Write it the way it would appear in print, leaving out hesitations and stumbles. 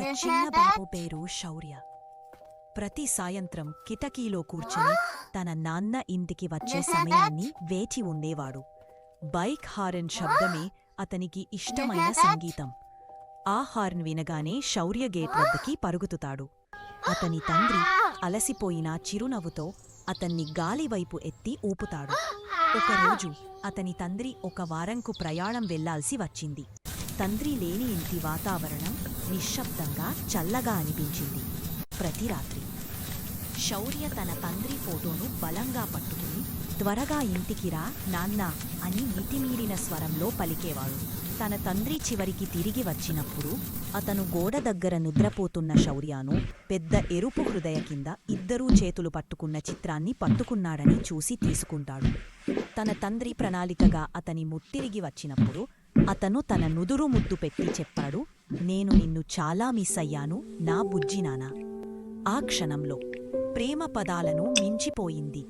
చిన్న బాబు పేరు శౌర్య. ప్రతి సాయంత్రం కిటకీలో కూర్చుని తన నాన్న ఇంటికి వచ్చే సమయాన్ని వేచి ఉండేవాడు. బైక్ హారన్ శబ్దమే అతనికి ఇష్టమైన సంగీతం. ఆ హార్న్ వినగానే శౌర్య గేట్ వద్దకి పరుగుతుతాడు. అతని తండ్రి అలసిపోయిన చిరునవ్వుతో అతన్ని గాలివైపు ఎత్తి ఊపుతాడు. ఒకరోజు అతని తండ్రి ఒక వారంకు ప్రయాణం వెళ్లాల్సి వచ్చింది. తండ్రి లేని ఇంటి వాతావరణం నిశ్శబ్దంగా చల్లగా అనిపించింది. ప్రతి రాత్రి శౌర్య తన తండ్రి ఫోటోను బలంగా పట్టుకుని త్వరగా ఇంటికి రా నాన్నా అని మితిమీరిన స్వరంలో పలికేవాడు. తన తండ్రి చివరికి తిరిగి వచ్చినప్పుడు అతను గోడ దగ్గర నిద్రపోతున్న శౌర్యను పెద్ద ఎరుపు హృదయ కింద ఇద్దరూ చేతులు పట్టుకున్న చిత్రాన్ని పట్టుకున్నాడని చూసి తీసుకుంటాడు. తన తండ్రి ప్రణాళికగా అతని ముత్తిరిగి వచ్చినప్పుడు అతను తన నుదురు ముద్దు పెట్టి చెప్పాడు, నేను నిన్ను చాలా మిస్ అయ్యాను నా బుజ్జినానా. ఆ క్షణంలో ప్రేమ పదాలను మించిపోయింది.